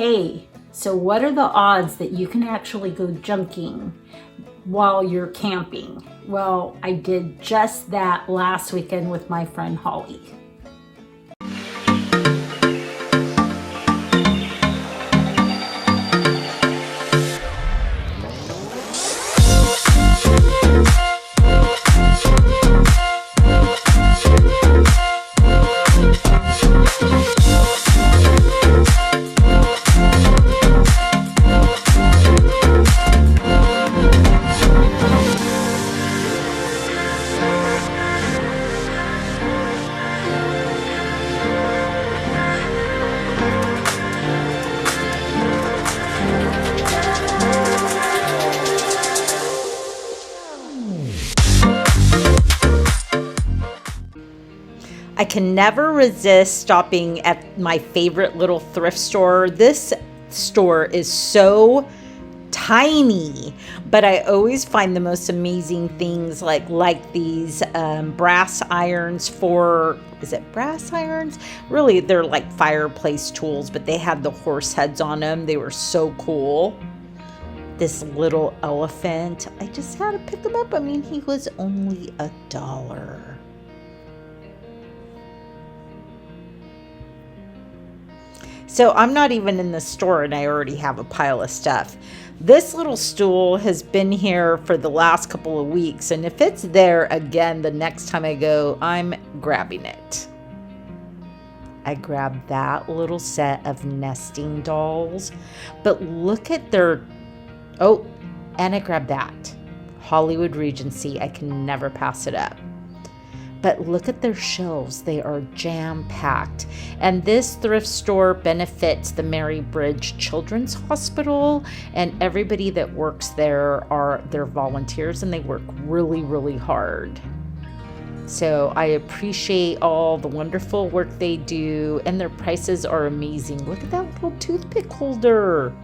Hey, so what are the odds that you can actually go junking while you're camping? Well, I did just that last weekend with my friend Holly. I can never resist stopping at my favorite little thrift store. This store is so tiny, but I always find the most amazing things like these brass irons for, is it brass irons? Really, they're like fireplace tools, but they had the horse heads on them. They were so cool. This little elephant, I just had to pick him up. I mean, he was only $1. So I'm not even in the store and I already have a pile of stuff. This little stool has been here for the last couple of weeks, and if it's there again the next time I go, I'm grabbing it. I grabbed that little set of nesting dolls, but look at their, oh, and I grabbed that. Hollywood Regency, I can never pass it up. But look at their shelves. They are jam-packed. And this thrift store benefits the Mary Bridge Children's Hospital, and everybody that works there are their volunteers, and they work really, really hard. So I appreciate all the wonderful work they do, and their prices are amazing. Look at that little toothpick holder.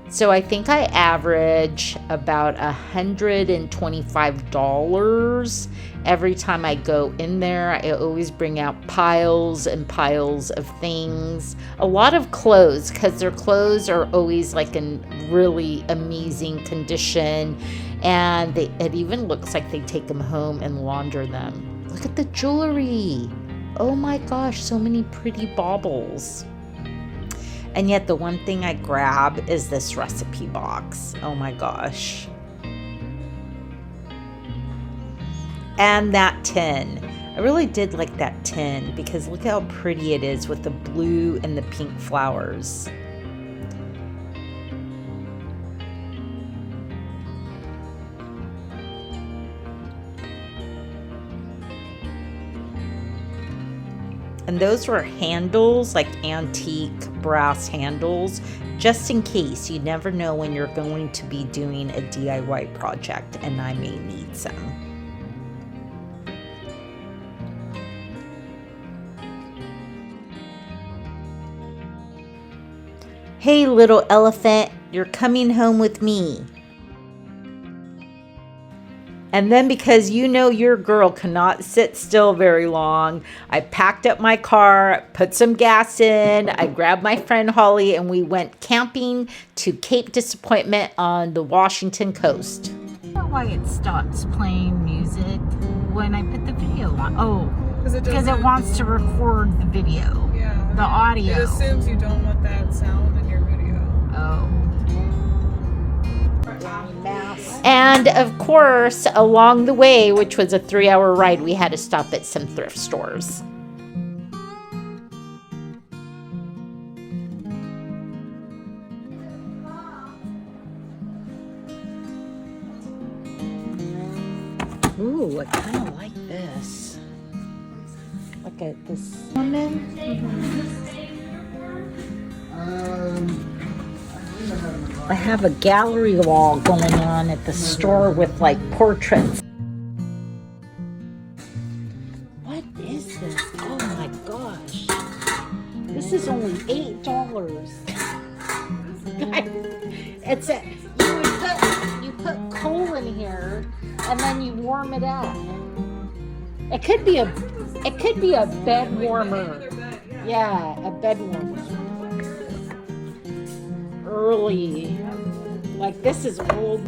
So I think I average about $125 every time I go in there. I always bring out piles and piles of things. A lot of clothes, because their clothes are always like in really amazing condition. And it even looks like they take them home and launder them. Look at the jewelry. Oh my gosh, so many pretty baubles. And yet the one thing I grab is this recipe box. Oh my gosh. And that tin. I really did like that tin because look how pretty it is with the blue and the pink flowers. And those were handles, like antique brass handles, just in case. You never know when you're going to be doing a DIY project, and I may need some. Hey, little elephant, you're coming home with me. And then because you know your girl cannot sit still very long, I packed up my car, put some gas in, I grabbed my friend Holly, and we went camping to Cape Disappointment on the Washington coast. I don't know why it stops playing music when I put the video on. Oh, because it wants to record the video, the audio. It assumes you don't want that sound in your video. Oh. And of course, along the way, which was a 3-hour ride, we had to stop at some thrift stores. Ooh, I kind of like this. Look at this woman. I have a gallery wall going on at the store with like portraits. What is this? Oh my gosh. This is only $8. It's a, you put coal in here and then you warm it up. It could be a bed warmer. Yeah, a bedroom. Early. Like, this is old.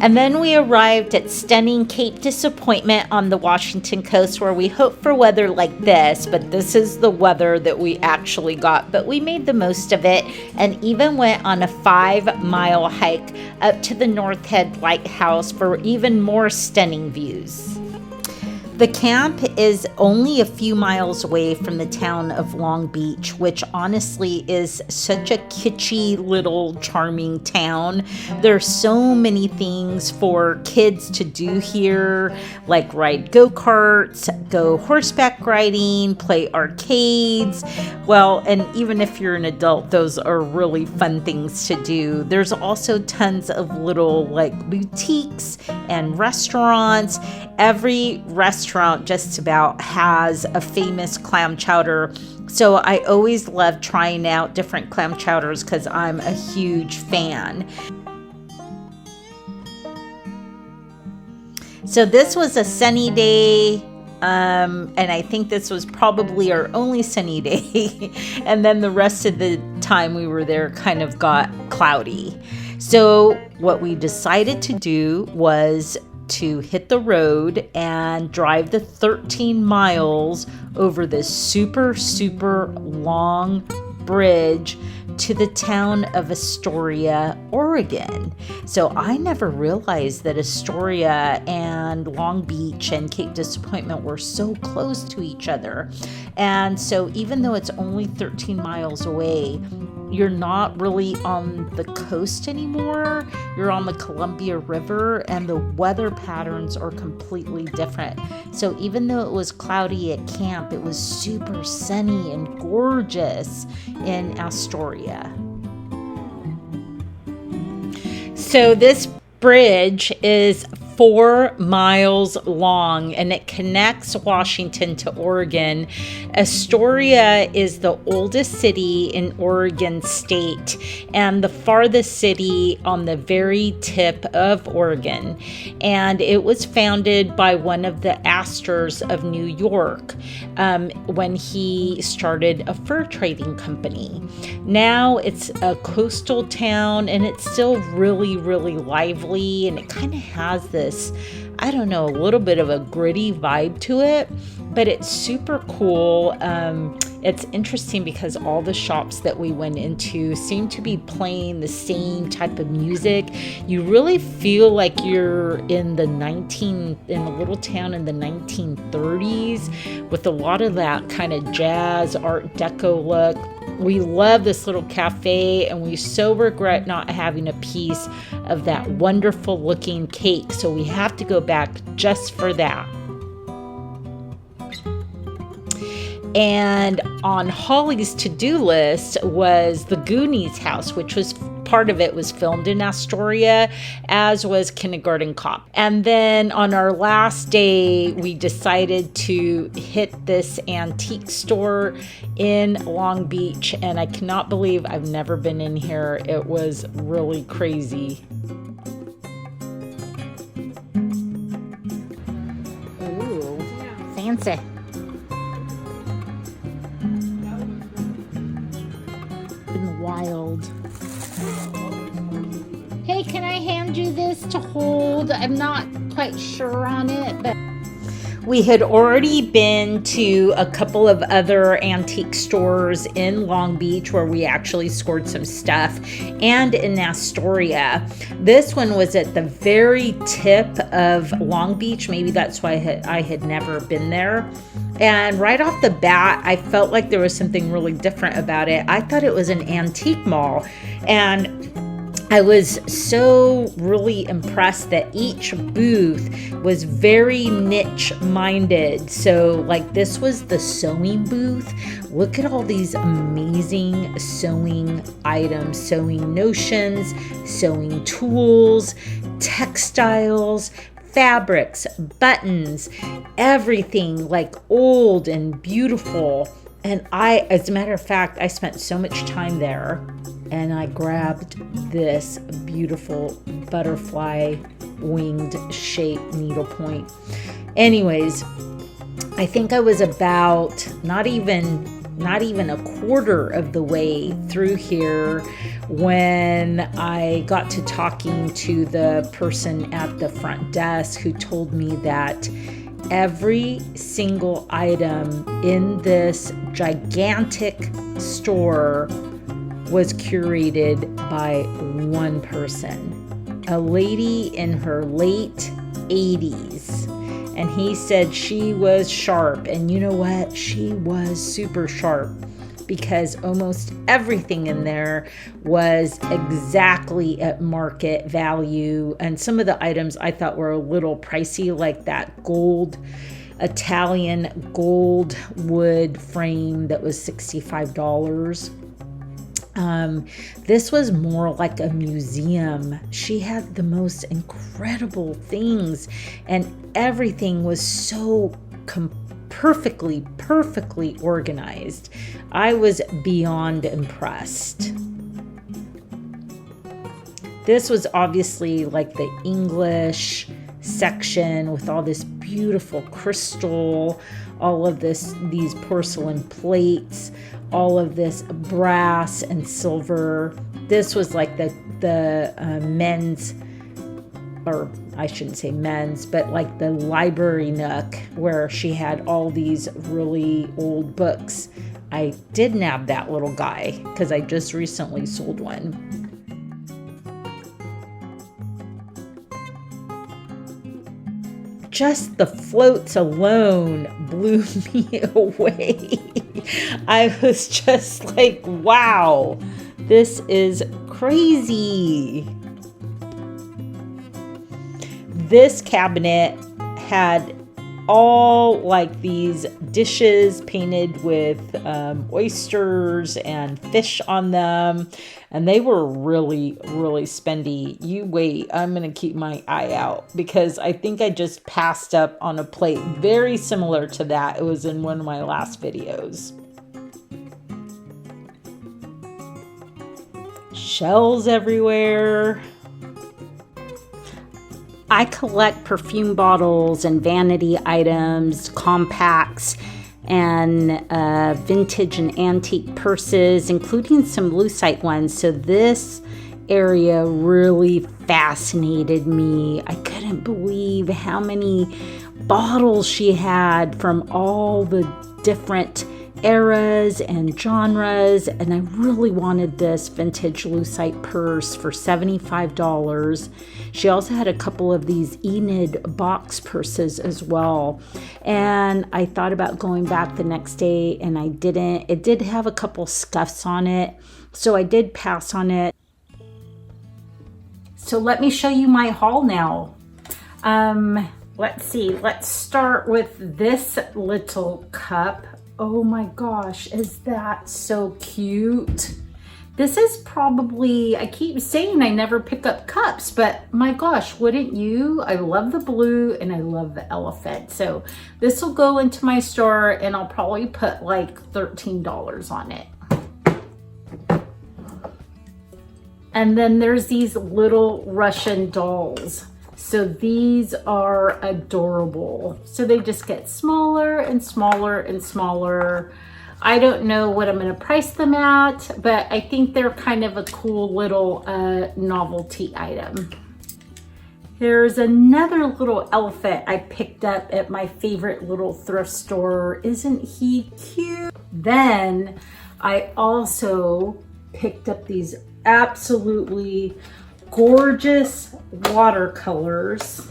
And then we arrived at stunning Cape Disappointment on the Washington coast, where we hoped for weather like this, but this is the weather that we actually got. But we made the most of it and even went on a 5-mile hike up to the North Head Lighthouse for even more stunning views. The camp is only a few miles away from the town of Long Beach, which honestly is such a kitschy little charming town. There's so many things for kids to do here, like ride go-karts, go horseback riding, play arcades. Well, and even if you're an adult, those are really fun things to do. There's also tons of little like boutiques and restaurants. Every restaurant just about has a famous clam chowder. So I always love trying out different clam chowders because I'm a huge fan. So this was a sunny day. And I think this was probably our only sunny day. And then the rest of the time we were there kind of got cloudy. So what we decided to do was to hit the road and drive the 13 miles over this super long bridge to the town of Astoria, Oregon. So I never realized that Astoria and Long Beach and Cape Disappointment were so close to each other. And so even though it's only 13 miles away, you're not really on the coast anymore. You're on the Columbia River, and the weather patterns are completely different. So even though it was cloudy at camp, it was super sunny and gorgeous in Astoria. So this bridge is 4 miles long and it connects Washington to Oregon. Astoria is the oldest city in Oregon state and the farthest city on the very tip of Oregon. And it was founded by one of the Astors of New York when he started a fur trading company. Now it's a coastal town and it's still really lively, and it kind of has this, I don't know, a little bit of a gritty vibe to it, but it's super cool. It's interesting because all the shops that we went into seem to be playing the same type of music. You really feel like you're in the little town in the 1930s with a lot of that kind of jazz art deco look. We love this little cafe, and we so regret not having a piece of that wonderful looking cake. So we have to go back just for that. And on Holly's to-do list was the Goonies house, which was part of it was filmed in Astoria, as was Kindergarten Cop. And then on our last day, we decided to hit this antique store in Long Beach, and I cannot believe I've never been in here. It was really crazy. Ooh, fancy. Wild. Hey, can I hand you this to hold? I'm not quite sure on it, but we had already been to a couple of other antique stores in Long Beach where we actually scored some stuff, and in Astoria. This one was at the very tip of Long Beach. Maybe that's why I had never been there. And right off the bat, I felt like there was something really different about it. I thought it was an antique mall, and I was so really impressed that each booth was very niche minded. So like this was the sewing booth. Look at all these amazing sewing items, sewing notions, sewing tools, textiles, fabrics, buttons, everything like old and beautiful. And as a matter of fact, I spent so much time there, and I grabbed this beautiful butterfly winged shape needlepoint. Anyways, I think I was about not even not even a quarter of the way through here when I got to talking to the person at the front desk who told me that every single item in this gigantic store was curated by one person, a lady in her late 80s. And he said she was sharp. And you know what? She was super sharp, because almost everything in there was exactly at market value. And some of the items I thought were a little pricey, like that gold, Italian gold wood frame that was $65. This was more like a museum. She had the most incredible things, and everything was so perfectly organized. I was beyond impressed. This was obviously like the English section with all this beautiful crystal, all of these porcelain plates, all of this brass and silver. This was like the men's, or I shouldn't say men's, but like the library nook where she had all these really old books. I did nab that little guy because I just recently sold one. Just the floats alone blew me away. I was just like, wow, this is crazy. This cabinet had all like these dishes painted with oysters and fish on them, and they were really spendy. You wait, I'm gonna keep my eye out, because I think I just passed up on a plate very similar to that. It was in one of my last videos. Shells everywhere. I collect perfume bottles and vanity items, compacts, and vintage and antique purses, including some lucite ones. So this area really fascinated me. I couldn't believe how many bottles she had from all the different eras and genres, and I really wanted this vintage lucite purse for $75. She also had a couple of these Enid box purses as well, and I thought about going back the next day, and I didn't. It did have a couple scuffs on it, so I did pass on it. So let me show you my haul now. Let's see, let's start with this little cup. Oh my gosh, is that so cute? This is probably, I keep saying I never pick up cups, but my gosh, wouldn't you? I love the blue and I love the elephant. So this will go into my store and I'll probably put like $13 on it. And then there's these little Russian dolls. So these are adorable. So they just get smaller and smaller and smaller. I don't know what I'm gonna price them at, but I think they're kind of a cool little novelty item. There's another little elephant I picked up at my favorite little thrift store. Isn't he cute? Then I also picked up these absolutely gorgeous watercolors.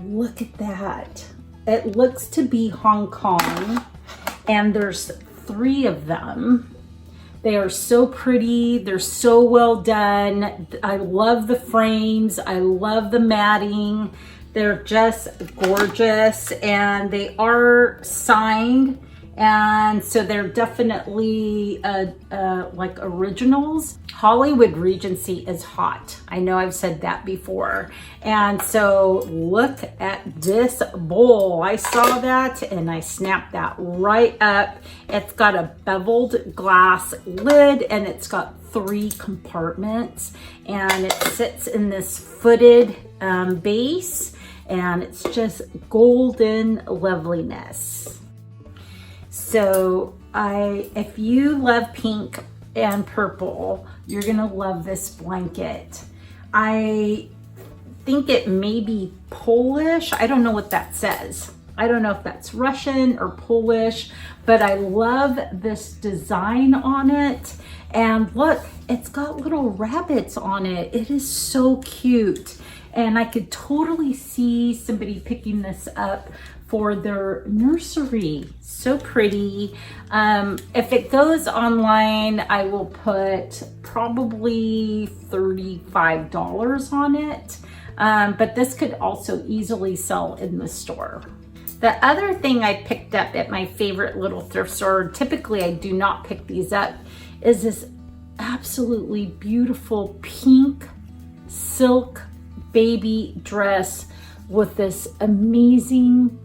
Look at that. It looks to be Hong Kong, and there's 3 of them. They are so pretty. They're so well done. I love the frames. I love the matting. They're just gorgeous, and they are signed. And so they're definitely like originals. Hollywood Regency is hot. I know I've said that before. And so look at this bowl. I saw that and I snapped that right up. It's got a beveled glass lid and it's got 3 compartments, and it sits in this footed base, and it's just golden loveliness. So if you love pink and purple, you're gonna love this blanket. I think it may be Polish. I don't know what that says. I don't know if that's Russian or Polish, but I love this design on it. And look, it's got little rabbits on it. It is so cute. And I could totally see somebody picking this up for their nursery. So pretty. If it goes online, I will put probably $35 on it. But this could also easily sell in the store. The other thing I picked up at my favorite little thrift store, typically I do not pick these up, is this absolutely beautiful pink silk baby dress with this amazing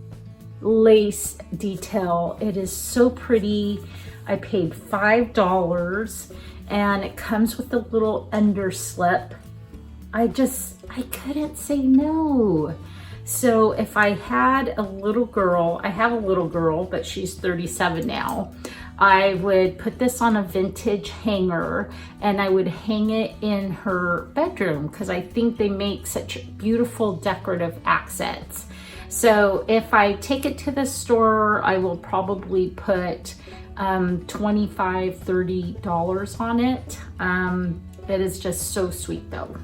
lace detail. It is so pretty. I paid $5 and it comes with a little underslip. I couldn't say no. So if I had a little girl, I have a little girl, but she's 37 now, I would put this on a vintage hanger and I would hang it in her bedroom because I think they make such beautiful decorative accents. So if I take it to the store, I will probably put $25, $30 on it. It is just so sweet though.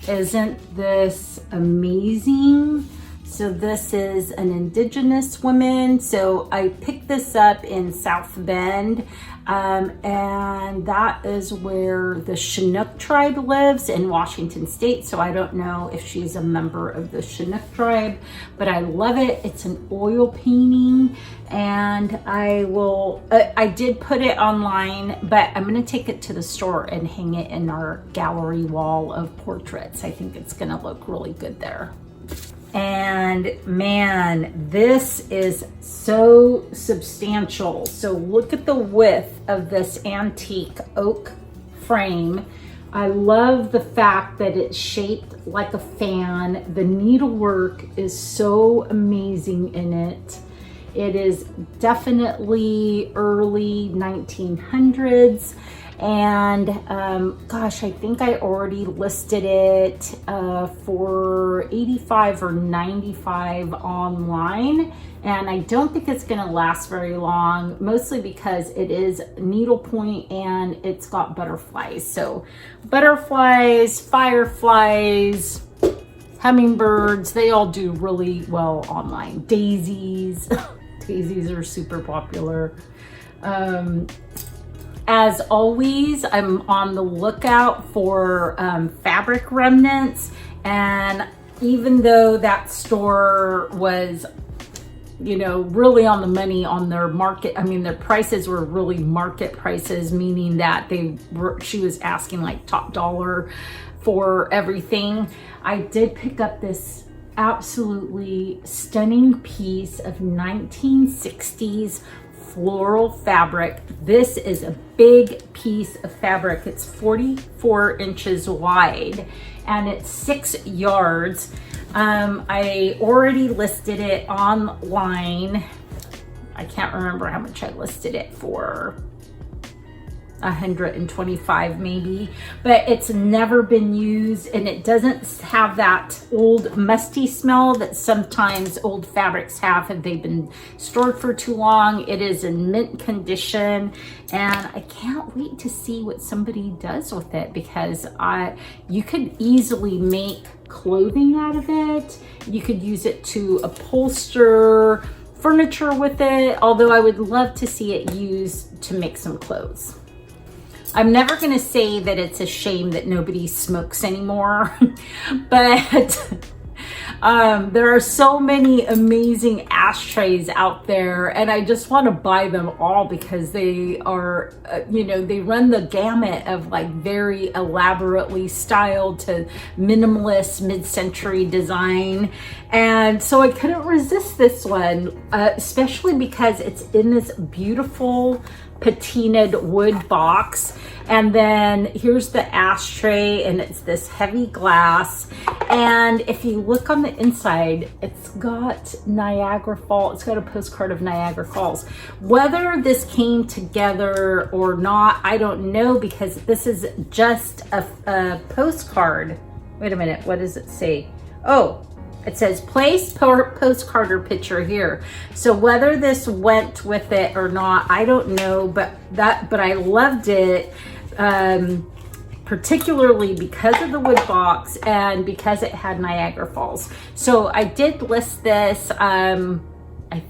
Isn't this amazing? So this is an indigenous woman. So I picked this up in South Bend, and that is where the Chinook tribe lives in Washington State. So I don't know if she's a member of the Chinook tribe, but I love it. It's an oil painting, and I did put it online, but I'm gonna take it to the store and hang it in our gallery wall of portraits. I think it's gonna look really good there. And man, this is so substantial. So look at the width of this antique oak frame. I love the fact that it's shaped like a fan. The needlework is so amazing in it. It is definitely early 1900s. And gosh, I think I already listed it for $85 or $95 online. And I don't think it's gonna last very long, mostly because it is needlepoint and it's got butterflies. So butterflies, fireflies, hummingbirds, they all do really well online. Daisies, daisies are super popular. As always, I'm on the lookout for fabric remnants, and even though that store was, you know, really on the money on their market, I mean, their prices were really market prices, meaning that she was asking like top dollar for everything. I did pick up this absolutely stunning piece of 1960s floral fabric. This is a big piece of fabric. It's 44 inches wide and it's 6 yards. I already listed it online. I can't remember how much I listed it for. 125 maybe, but it's never been used and it doesn't have that old musty smell that sometimes old fabrics have if they've been stored for too long. It is in mint condition and I can't wait to see what somebody does with it, because you could easily make clothing out of it. You could use it to upholster furniture with it, although I would love to see it used to make some clothes. I'm never going to say that it's a shame that nobody smokes anymore, but there are so many amazing ashtrays out there and I just want to buy them all because they are, you know, they run the gamut of like very elaborately styled to minimalist mid-century design. And so I couldn't resist this one, especially because it's in this beautiful patinaed wood box. And then here's the ashtray, and it's this heavy glass. And if you look on the inside, it's got Niagara Falls. It's got a postcard of Niagara Falls. Whether this came together or not, I don't know, because this is just a postcard. Wait a minute, what does it say? Oh, it says place postcard or picture here. So whether this went with it or not, I don't know, but I loved it. Particularly because of the wood box and because it had Niagara Falls. So I did list this. I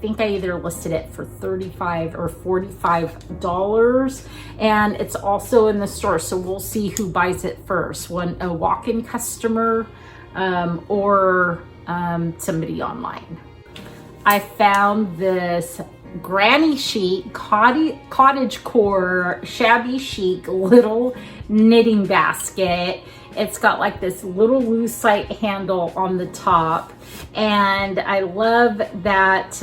think I either listed it for $35 or $45, and it's also in the store. So we'll see who buys it first, a walk-in customer or somebody online. I found this granny chic, cottage core, shabby chic little knitting basket. It's got like this little lucite handle on the top, and I love that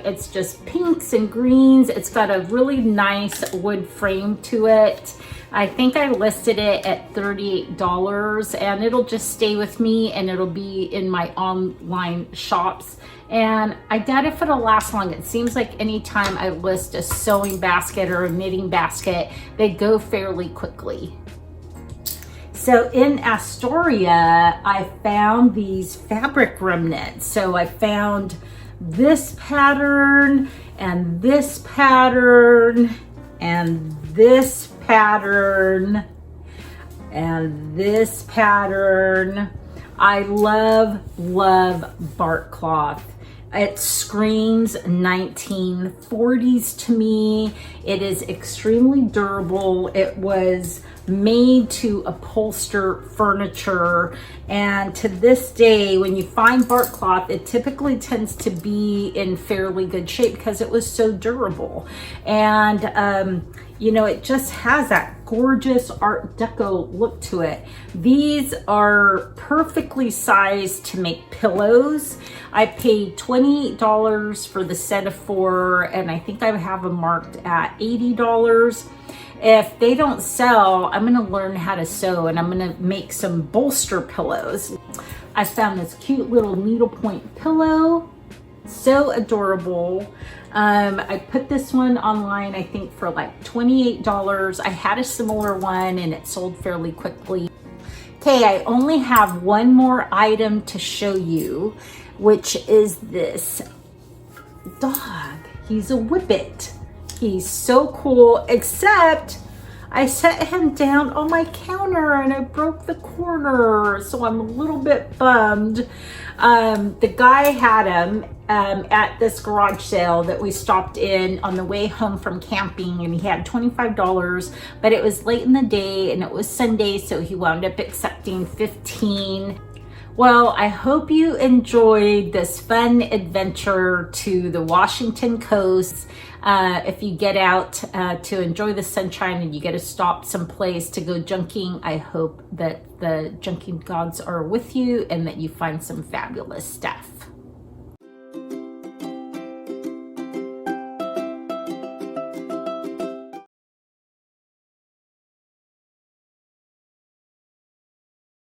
it's just pinks and greens. It's got a really nice wood frame to it. I think I listed it at $38, and it'll just stay with me, and it'll be in my online shops. And I doubt if it'll last long. It seems like anytime I list a sewing basket or a knitting basket, they go fairly quickly. So in Astoria, I found these fabric remnants. So I found this pattern and this pattern and this pattern and this pattern. I love bark cloth. It screams 1940s to me. It is extremely durable. It was made to upholster furniture, and to this day, when you find bark cloth, it typically tends to be in fairly good shape because it was so durable. And you know, it just has that gorgeous Art Deco look to it. These are perfectly sized to make pillows. I paid $28 for the set of 4, and I think I have them marked at $80. If they don't sell, I'm gonna learn how to sew, and I'm gonna make some bolster pillows. I found this cute little needlepoint pillow, so adorable. I put this one online, I think for like $28. I had a similar one and it sold fairly quickly. Okay, I only have one more item to show you, which is this dog. He's a whippet. He's so cool, except I set him down on my counter and I broke the corner, so I'm a little bit bummed. The guy had him at this garage sale that we stopped in on the way home from camping, and he had $25, but it was late in the day and it was Sunday, so he wound up accepting $15. Well, I hope you enjoyed this fun adventure to the Washington coast. If you get out to enjoy the sunshine and you get to stop someplace to go junking, I hope that the junking gods are with you and that you find some fabulous stuff.